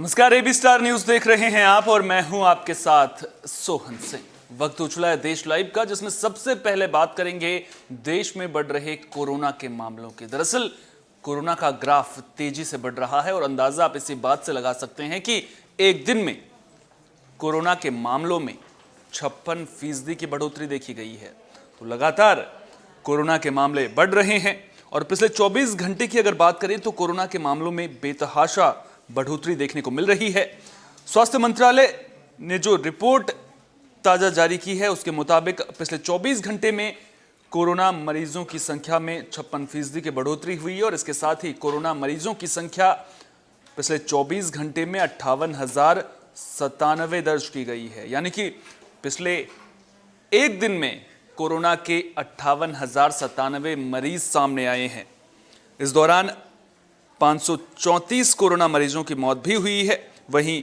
नमस्कार, AB star news देख रहे हैं आप और मैं हूं आपके साथ सोहन सिंह। वक्त हो चला है देश लाइव का, जिसमें सबसे पहले बात करेंगे देश में बढ़ रहे कोरोना के मामलों की। दरअसल कोरोना का ग्राफ तेजी से बढ़ रहा है और अंदाजा आप इसी बात से लगा सकते हैं कि एक दिन में कोरोना के मामलों में 56% की बढ़ोतरी देखी गई है। तो लगातार कोरोना के मामले बढ़ रहे हैं और पिछले 24 घंटे की अगर बात करें तो कोरोना के मामलों में बेतहाशा बढ़ोतरी देखने को मिल रही है। स्वास्थ्य मंत्रालय ने जो रिपोर्ट ताजा जारी की है उसके मुताबिक पिछले 24 घंटे में कोरोना मरीजों की संख्या में 56% की बढ़ोतरी हुई और इसके साथ ही कोरोना मरीजों की संख्या पिछले 24 घंटे में 58,097 दर्ज की गई है। यानी कि पिछले एक दिन में कोरोना के 58,097 मरीज सामने आए हैं। इस दौरान 534 कोरोना मरीजों की मौत भी हुई है। वहीं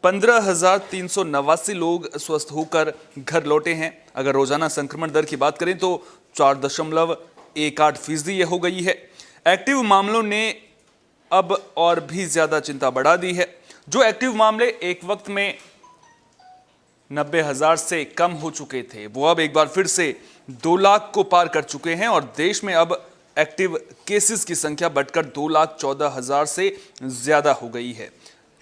15,389 लोग स्वस्थ होकर घर लौटे हैं। अगर रोजाना संक्रमण दर की बात करें तो 4.18% यह हो गई है। एक्टिव मामलों ने अब और भी ज्यादा चिंता बढ़ा दी है। जो एक्टिव मामले एक वक्त में 90,000 से कम हो चुके थे, वो अब एक बार फिर से 2 लाख को पार कर चुके हैं और देश में अब एक्टिव केसेस की संख्या बढ़कर 2,14,000 से ज्यादा हो गई है।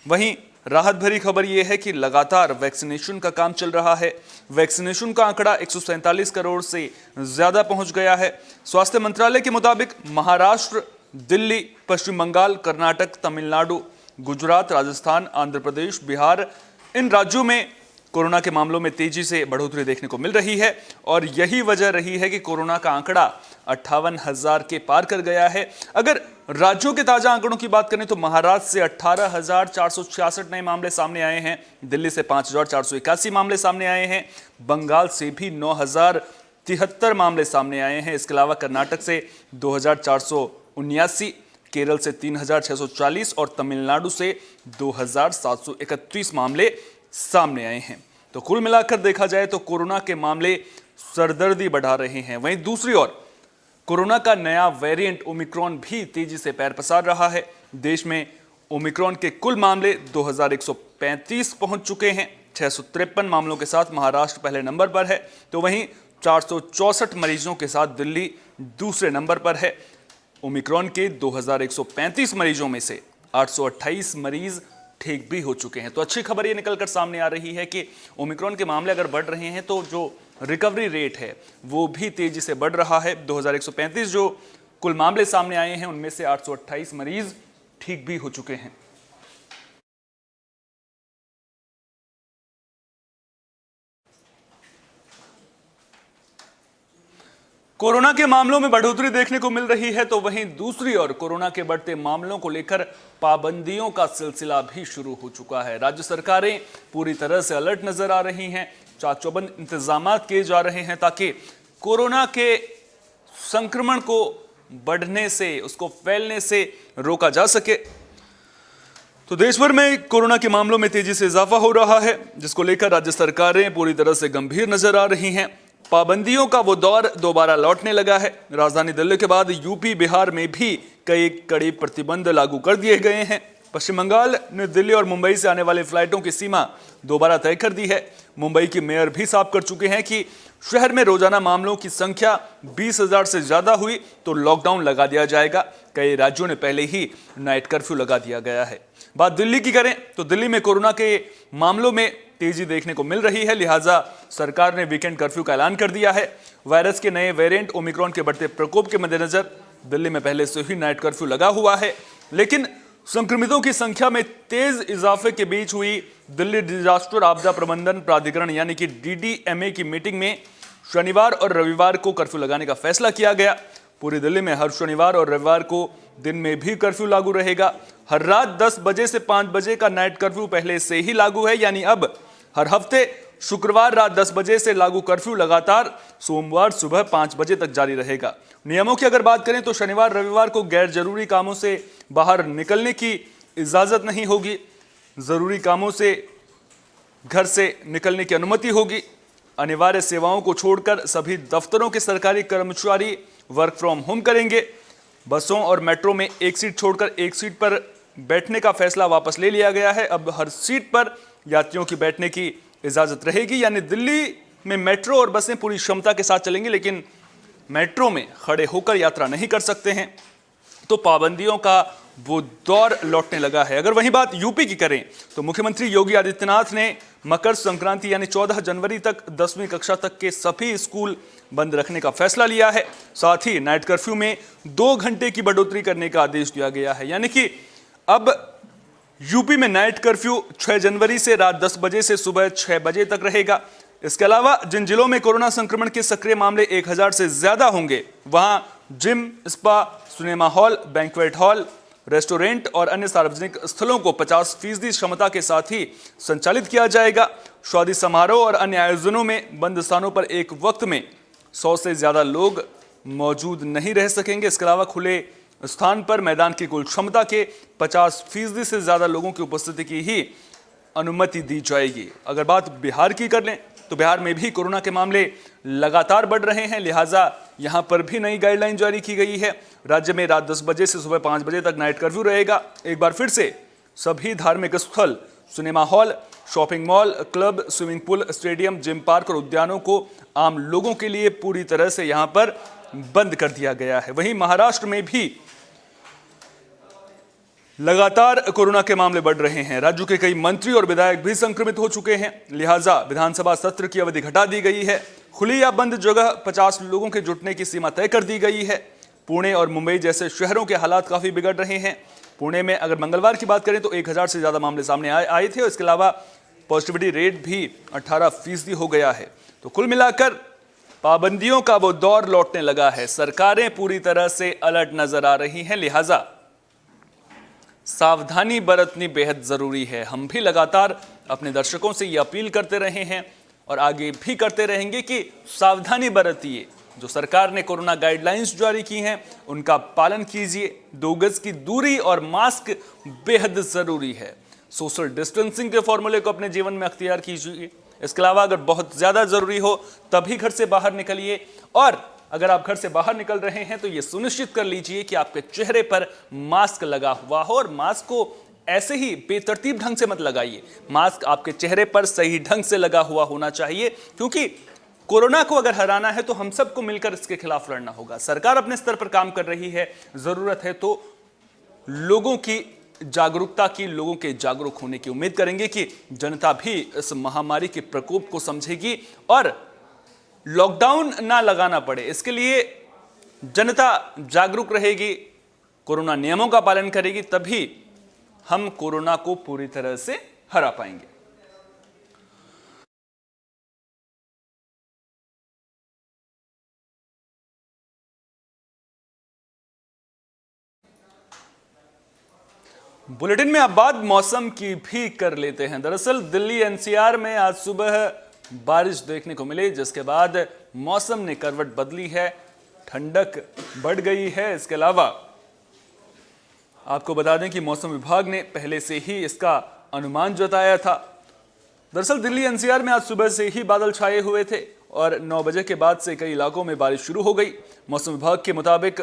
वहीं राहत भरी खबर यह है कि लगातार वैक्सीनेशन का काम चल रहा है। वैक्सीनेशन का आंकड़ा 147 करोड़ से ज्यादा पहुंच गया है। स्वास्थ्य मंत्रालय के मुताबिक महाराष्ट्र, दिल्ली, पश्चिम बंगाल, कर्नाटक, तमिलनाडु, गुजरात, राजस्थान, आंध्र प्रदेश, बिहार, इन राज्यों में कोरोना के मामलों में तेजी से बढ़ोतरी देखने को मिल रही है और यही वजह रही है कि कोरोना का आंकड़ा 58,000 के पार कर गया है। अगर राज्यों के ताजा आंकड़ों की बात करें तो महाराष्ट्र से 18,466 नए मामले सामने आए हैं, दिल्ली से 5,481 मामले सामने आए हैं, बंगाल से भी 9,073 मामले सामने आए हैं। इसके अलावा कर्नाटक से 2,479, केरल से 3,640 और तमिलनाडु से 2,731 मामले सामने आए हैं। तो कुल मिलाकर देखा जाए तो कोरोना के मामले सरदर्दी बढ़ा रहे हैं। वहीं दूसरी ओर कोरोना का नया वेरिएंट ओमिक्रॉन भी तेजी से पैर पसार रहा है। देश में ओमिक्रॉन के कुल मामले 2,135 पहुंच चुके हैं। 653 मामलों के साथ महाराष्ट्र पहले नंबर पर है, तो वहीं 464 मरीजों के साथ दिल्ली दूसरे नंबर पर है। ओमिक्रॉन के 2,135 मरीजों में से 828 मरीज ठीक भी हो चुके हैं। तो अच्छी खबर ये निकलकर सामने आ रही है कि ओमिक्रॉन के मामले अगर बढ़ रहे हैं तो जो रिकवरी रेट है वो भी तेजी से बढ़ रहा है। 2,135 जो कुल मामले सामने आए हैं उनमें से 828 मरीज ठीक भी हो चुके हैं। कोरोना के मामलों में बढ़ोतरी देखने को मिल रही है, तो वहीं दूसरी ओर कोरोना के बढ़ते मामलों को लेकर पाबंदियों का सिलसिला भी शुरू हो चुका है। राज्य सरकारें पूरी तरह से अलर्ट नजर आ रही हैं। चाक-चौबंद इंतजाम किए जा रहे हैं ताकि कोरोना के संक्रमण को बढ़ने से, उसको फैलने से रोका जा सके। तो देश भर में कोरोना के मामलों में तेजी से इजाफा हो रहा है, जिसको लेकर राज्य सरकारें पूरी तरह से गंभीर नजर आ रही हैं। पाबंदियों का वो दौर दोबारा लौटने लगा है। राजधानी दिल्ली के बाद यूपी, बिहार में भी कई कड़े प्रतिबंध लागू कर दिए गए हैं। पश्चिम बंगाल ने दिल्ली और मुंबई से आने वाले फ्लाइटों की सीमा दोबारा तय कर दी है। मुंबई के मेयर भी साफ कर चुके हैं कि शहर में रोजाना मामलों की संख्या 20,000 से ज्यादा हुई तो लॉकडाउन लगा दिया जाएगा। कई राज्यों ने पहले ही नाइट कर्फ्यू लगा दिया गया है। बात दिल्ली की करें तो दिल्ली में कोरोना के मामलों में तेजी देखने को मिल रही है, लिहाजा सरकार ने वीकेंड कर्फ्यू का ऐलान कर दिया है। वायरस के नए वेरिएंट ओमिक्रॉन के बढ़ते प्रकोप के मद्देनजर दिल्ली में पहले से ही नाइट कर्फ्यू लगा हुआ है, लेकिन संक्रमितों की संख्या में तेज इजाफे के बीच हुई दिल्ली डिजास्टर आपदा प्रबंधन प्राधिकरण यानी कि DDMA की मीटिंग में शनिवार और रविवार को कर्फ्यू लगाने का फैसला किया गया। पूरी दिल्ली में हर शनिवार और रविवार को दिन में भी कर्फ्यू लागू रहेगा। हर रात 10 बजे से 5 बजे का नाइट कर्फ्यू पहले से ही लागू है, यानी अब हर हफ्ते शुक्रवार रात 10 बजे से लागू कर्फ्यू लगातार सोमवार सुबह 5 बजे तक जारी रहेगा। नियमों की अगर बात करें तो शनिवार रविवार को गैर जरूरी कामों से बाहर निकलने की इजाजत नहीं होगी। जरूरी कामों से घर से निकलने की अनुमति होगी। अनिवार्य सेवाओं को छोड़कर सभी दफ्तरों के सरकारी कर्मचारी वर्क फ्रॉम होम करेंगे। बसों और मेट्रो में एक सीट छोड़कर एक सीट पर बैठने का फैसला वापस ले लिया गया है। अब हर सीट पर यात्रियों की बैठने की इजाजत रहेगी, यानी दिल्ली में मेट्रो और बसें पूरी क्षमता के साथ चलेंगी, लेकिन मेट्रो में खड़े होकर यात्रा नहीं कर सकते हैं। तो पाबंदियों का वो दौर लौटने लगा है। अगर वहीं बात यूपी की करें तो मुख्यमंत्री योगी आदित्यनाथ ने मकर संक्रांति यानी 14 जनवरी तक 10वीं कक्षा तक के सभी स्कूल बंद रखने का फैसला लिया है। साथ ही नाइट कर्फ्यू में 2 घंटे की बढ़ोतरी करने का आदेश दिया गया है, यानी कि अब यूपी में नाइट कर्फ्यू 6 जनवरी से रात 10 बजे से सुबह 6 बजे तक रहेगा। इसके अलावा जिन जिलों में कोरोना संक्रमण के सक्रिय मामले 1000 से ज्यादा होंगे, वहां gym, spa, cinema hall, banquet hall, restaurant और अन्य सार्वजनिक स्थलों को 50% क्षमता के साथ ही संचालित किया जाएगा। शादी समारोह और अन्य आयोजनों में बंद स्थानों पर एक वक्त में 100 से ज्यादा लोग मौजूद नहीं रह सकेंगे। इसके अलावा खुले स्थान पर मैदान की कुल क्षमता के 50% से ज्यादा लोगों की उपस्थिति की ही अनुमति दी जाएगी। अगर बात बिहार की कर लें तो बिहार में भी कोरोना के मामले लगातार बढ़ रहे हैं, लिहाजा यहां पर भी नई गाइडलाइन जारी की गई है। राज्य में रात 10 बजे से सुबह 5 बजे तक नाइट कर्फ्यू रहेगा। एक बार फिर से सभी धार्मिक स्थल, cinema hall, shopping mall, club, swimming pool, stadium, gym, park और उद्यानों को आम लोगों के लिए पूरी तरह से यहां पर बंद कर दिया गया है। वहीं महाराष्ट्र में भी लगातार कोरोना के मामले बढ़ रहे हैं। राज्य के कई मंत्री और विधायक भी संक्रमित हो चुके हैं, लिहाजा विधानसभा सत्र की अवधि घटा दी गई है। खुली या बंद जगह 50 लोगों के जुटने की सीमा तय कर दी गई है। पुणे और मुंबई जैसे शहरों के हालात काफी बिगड़ रहे हैं। पुणे में अगर मंगलवार की बात करें तो 1000 से ज्यादा मामले सामने आए थे। इसके अलावा पॉजिटिविटी रेट भी 18% हो गया है। तो कुल मिलाकर पाबंदियों का वो दौर लौटने लगा है। सरकारें पूरी तरह से अलर्ट नजर आ रही हैं, लिहाजा सावधानी बरतनी बेहद जरूरी है। हम भी लगातार अपने दर्शकों से ये अपील करते रहे हैं और आगे भी करते रहेंगे कि सावधानी बरतिए। जो सरकार ने कोरोना गाइडलाइंस जारी की हैं उनका पालन कीजिए। 2 गज की दूरी और मास्क बेहद जरूरी है। सोशल डिस्टेंसिंग के फॉर्मूले को अपने जीवन में अख्तियार कीजिए। इसके अलावा अगर बहुत ज्यादा जरूरी हो तभी घर से बाहर निकलिए, और अगर आप घर से बाहर निकल रहे हैं तो यह सुनिश्चित कर लीजिए कि आपके चेहरे पर मास्क लगा हुआ हो, और मास्क को ऐसे ही बेतरतीब ढंग से मत लगाइए। मास्क आपके चेहरे पर सही ढंग से लगा हुआ होना चाहिए, क्योंकि कोरोना को अगर हराना है तो हम सबको मिलकर इसके खिलाफ लड़ना होगा। सरकार अपने स्तर पर काम कर रही है, जरूरत है तो लोगों की जागरूकता की, लोगों के जागरूक होने की उम्मीद करेंगे कि जनता भी इस महामारी के प्रकोप को समझेगी और लॉकडाउन ना लगाना पड़े, इसके लिए जनता जागरूक रहेगी, कोरोना नियमों का पालन करेगी, तभी हम कोरोना को पूरी तरह से हरा पाएंगे। बुलेटिन में अब बात मौसम की भी कर लेते हैं। दरअसल दिल्ली एनसीआर में आज सुबह बारिश देखने को मिली, जिसके बाद मौसम ने करवट बदली है, ठंडक बढ़ गई है। इसके अलावा आपको बता दें कि मौसम विभाग ने पहले से ही इसका अनुमान जताया था। दरअसल दिल्ली एनसीआर में आज सुबह से ही बादल छाए हुए थे और 9 बजे के बाद से कई इलाकों में बारिश शुरू हो गई। मौसम विभाग के मुताबिक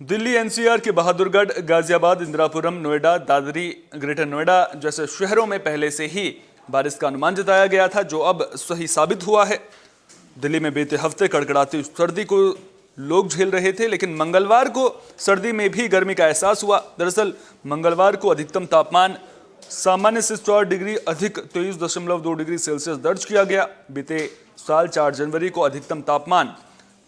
दिल्ली एनसीआर के बहादुरगढ़, गाजियाबाद, इंदिरापुरम, नोएडा, दादरी, ग्रेटर नोएडा जैसे शहरों में पहले से ही बारिश का अनुमान जताया गया था, जो अब सही साबित हुआ है। दिल्ली में बीते हफ्ते कड़कड़ाती सर्दी को लोग झेल रहे थे, लेकिन मंगलवार को सर्दी में भी गर्मी का एहसास हुआ। दरअसल मंगलवार को अधिकतम तापमान सामान्य से 4 डिग्री अधिक 23.2 डिग्री सेल्सियस दर्ज किया गया। बीते साल 4 जनवरी को अधिकतम तापमान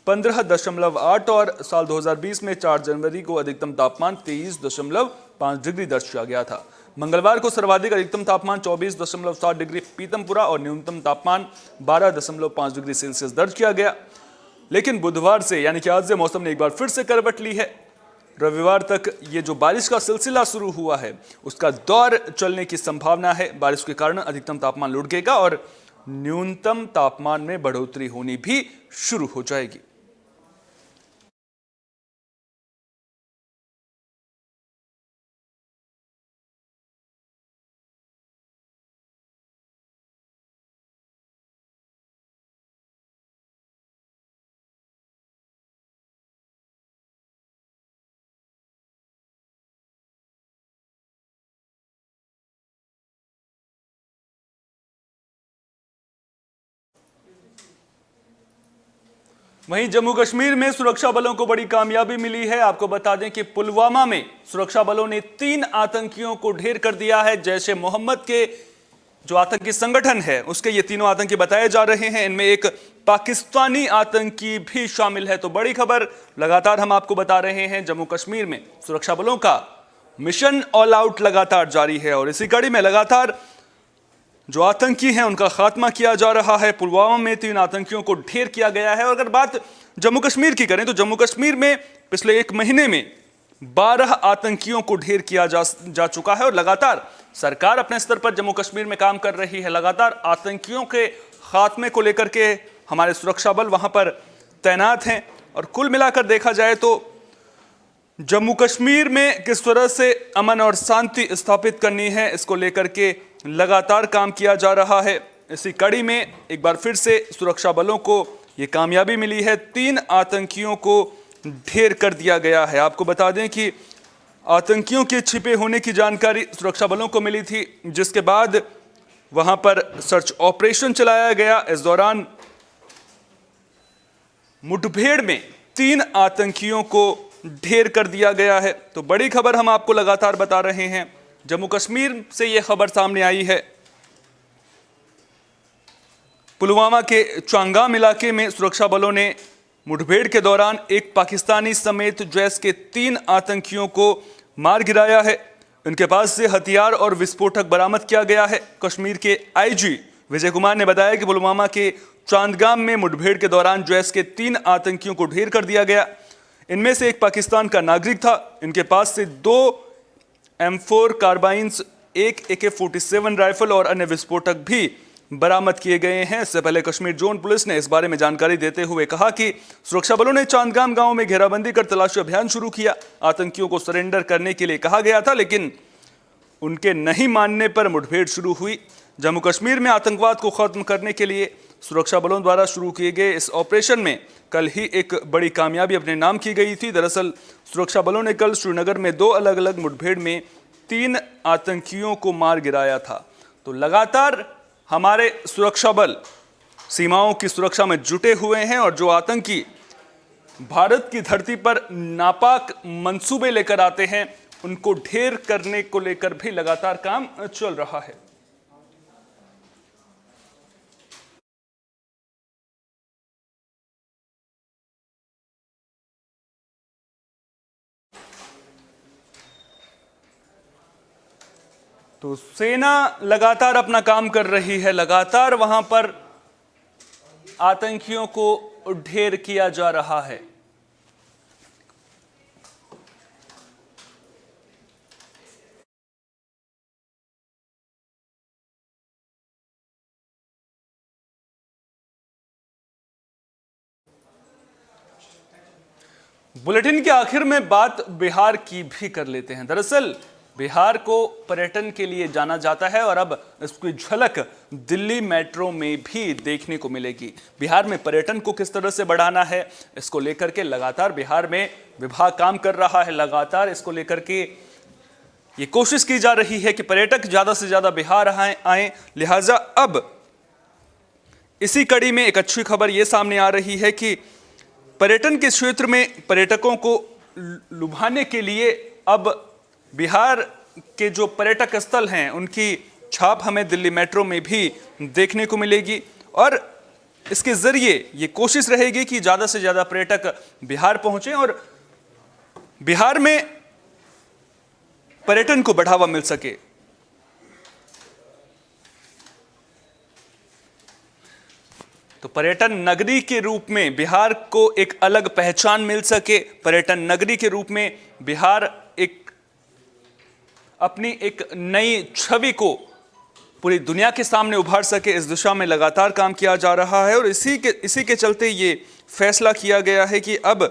15.8 और साल 2020 में 4 जनवरी को अधिकतम तापमान 23.5 डिग्री दर्ज किया गया था। मंगलवार को सर्वाधिक अधिकतम तापमान 24.7 डिग्री पीतमपुरा और न्यूनतम तापमान 12.5 डिग्री सेल्सियस दर्ज किया गया। लेकिन बुधवार से यानी कि आज से मौसम ने एक बार फिर से करवट ली है। रविवार तक ये जो बारिश का सिलसिला शुरू हुआ है उसका दौर चलने की संभावना है। बारिश के कारण अधिकतम तापमान लुढ़केगा और न्यूनतम तापमान में बढ़ोतरी होनी भी शुरू हो जाएगी। वहीं जम्मू कश्मीर में सुरक्षा बलों को बड़ी कामयाबी मिली है। आपको बता दें कि पुलवामा में सुरक्षा बलों ने 3 आतंकियों को ढेर कर दिया है। जैश ए मोहम्मद के जो आतंकी संगठन है उसके ये तीनों आतंकी बताए जा रहे हैं। इनमें एक पाकिस्तानी आतंकी भी शामिल है। तो बड़ी खबर लगातार हम आपको बता रहे हैं, जम्मू कश्मीर में सुरक्षा बलों का मिशन ऑल आउट लगातार जारी है और इसी कड़ी में लगातार जो आतंकी हैं उनका खात्मा किया जा रहा है। पुलवामा में 3 आतंकियों को ढेर किया गया है। और अगर बात जम्मू कश्मीर की करें तो जम्मू कश्मीर में पिछले 1 महीने में 12 आतंकियों को ढेर किया जा चुका है और लगातार सरकार अपने स्तर पर जम्मू कश्मीर में काम कर रही है। लगातार आतंकियों के खात्मे को लेकर के हमारे सुरक्षा बल वहां पर तैनात हैं और कुल मिलाकर देखा जाए तो जम्मू कश्मीर में किस तरह से अमन और शांति स्थापित करनी है, इसको लेकर के लगातार काम किया जा रहा है। इसी कड़ी में एक बार फिर से सुरक्षा बलों को ये कामयाबी मिली है। 3 आतंकियों को ढेर कर दिया गया है। आपको बता दें कि आतंकियों के छिपे होने की जानकारी सुरक्षा बलों को मिली थी, जिसके बाद वहां पर सर्च ऑपरेशन चलाया गया। इस दौरान मुठभेड़ में 3 आतंकियों को ढेर कर दिया गया है। तो बड़ी खबर हम आपको लगातार बता रहे हैं, जम्मू कश्मीर से यह खबर सामने आई है। पुलवामा के चांगाम इलाके में सुरक्षा बलों ने मुठभेड़ के दौरान एक पाकिस्तानी समेत जैश के 3 आतंकियों को मार गिराया है। उनके पास से हथियार और विस्फोटक बरामद किया गया है। कश्मीर के आईजी विजय कुमार ने बताया कि पुलवामा के चांदगाम में मुठभेड़ के दौरान जैश के 3 आतंकियों को ढेर कर दिया गया। इनमें से एक पाकिस्तान का नागरिक था। इनके पास से 2 M4 कार्बाइन्स, एक AK-47 राइफल और अन्य विस्फोटक भी बरामद किए गए हैं। इससे पहले कश्मीर जोन पुलिस ने इस बारे में जानकारी देते हुए कहा कि सुरक्षा बलों ने चांदगाम गांव में घेराबंदी कर तलाशी अभियान शुरू किया। आतंकियों को सरेंडर करने के लिए कहा गया था, लेकिन उनके नहीं मानने पर मुठभेड़ शुरू हुई। जम्मू कश्मीर में आतंकवाद को खत्म करने के लिए सुरक्षा बलों द्वारा शुरू किए गए इस ऑपरेशन में कल ही एक बड़ी कामयाबी अपने नाम की गई थी। दरअसल सुरक्षा बलों ने कल श्रीनगर में 2 अलग अलग मुठभेड़ में 3 आतंकियों को मार गिराया था। तो लगातार हमारे सुरक्षा बल सीमाओं की सुरक्षा में जुटे हुए हैं और जो आतंकी भारत की धरती पर नापाक मंसूबे लेकर आते हैं उनको ढेर करने को लेकर भी लगातार काम चल रहा है। तो सेना लगातार अपना काम कर रही है। लगातार वहां पर आतंकियों को ढेर किया जा रहा है। बुलेटिन के आखिर में बात बिहार की भी कर लेते हैं। दरअसल बिहार को पर्यटन के लिए जाना जाता है और अब इसकी झलक दिल्ली मेट्रो में भी देखने को मिलेगी। बिहार में पर्यटन को किस तरह से बढ़ाना है, इसको लेकर के लगातार बिहार में विभाग काम कर रहा है। लगातार इसको लेकर के ये कोशिश की जा रही है कि पर्यटक ज्यादा से ज्यादा बिहार आए। लिहाजा अब इसी कड़ी में एक अच्छी खबर यह सामने आ रही है कि पर्यटन के क्षेत्र में पर्यटकों को लुभाने के लिए अब बिहार के जो पर्यटक स्थल हैं उनकी छाप हमें दिल्ली मेट्रो में भी देखने को मिलेगी और इसके जरिए ये कोशिश रहेगी कि ज्यादा से ज्यादा पर्यटक बिहार पहुंचे और बिहार में पर्यटन को बढ़ावा मिल सके। तो पर्यटन नगरी के रूप में बिहार को एक अलग पहचान मिल सके, पर्यटन नगरी के रूप में बिहार अपनी एक नई छवि को पूरी दुनिया के सामने उभार सके, इस दिशा में लगातार काम किया जा रहा है। और इसी के चलते ये फैसला किया गया है कि अब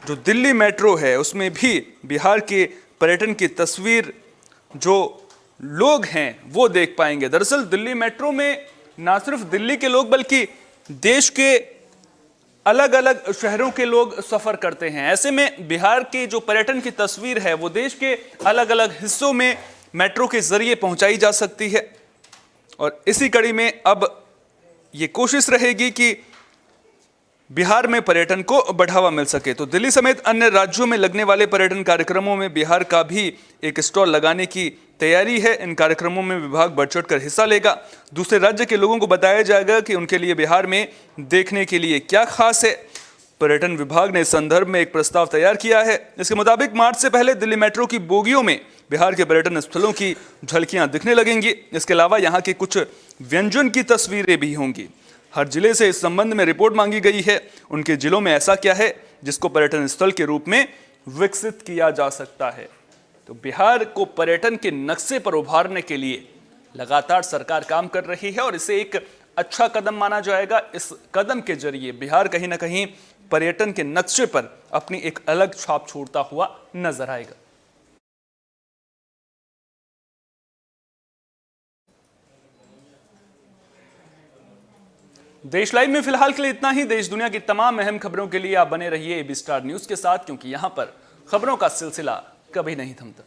जो दिल्ली मेट्रो है उसमें भी बिहार के पर्यटन की तस्वीर जो लोग हैं वो देख पाएंगे। दरअसल दिल्ली मेट्रो में ना सिर्फ दिल्ली के लोग बल्कि देश के अलग अलग शहरों के लोग सफर करते हैं। ऐसे में बिहार की जो पर्यटन की तस्वीर है वो देश के अलग अलग हिस्सों में मेट्रो के जरिए पहुंचाई जा सकती है। और इसी कड़ी में अब ये कोशिश रहेगी कि बिहार में पर्यटन को बढ़ावा मिल सके। तो दिल्ली समेत अन्य राज्यों में लगने वाले पर्यटन कार्यक्रमों में बिहार का भी एक स्टॉल लगाने की तैयारी है। इन कार्यक्रमों में विभाग बढ़ चढ़कर हिस्सा लेगा। दूसरे राज्य के लोगों को बताया जाएगा कि उनके लिए बिहार में देखने के लिए क्या खास है। पर्यटन विभाग ने इस संदर्भ में एक प्रस्ताव तैयार किया है। इसके मुताबिक मार्च से पहले दिल्ली मेट्रो की बोगियों में बिहार के पर्यटन स्थलों की झलकियां दिखने लगेंगी। इसके अलावा यहां के कुछ व्यंजन की तस्वीरें भी होंगी। हर जिले से इस संबंध में रिपोर्ट मांगी गई है। उनके जिलों में ऐसा क्या है जिसको पर्यटन स्थल के रूप में विकसित किया जा सकता है। तो बिहार को पर्यटन के नक्शे पर उभारने के लिए लगातार सरकार काम कर रही है और इसे एक अच्छा कदम माना जाएगा। इस कदम के जरिए बिहार कहीं ना कहीं पर्यटन के नक्शे पर अपनी एक अलग छाप छोड़ता हुआ नजर आएगा। देश लाइव में फिलहाल के लिए इतना ही। देश दुनिया की तमाम अहम खबरों के लिए आप बने रहिए AB स्टार न्यूज के साथ, क्योंकि यहां पर खबरों का सिलसिला कभी नहीं थमता।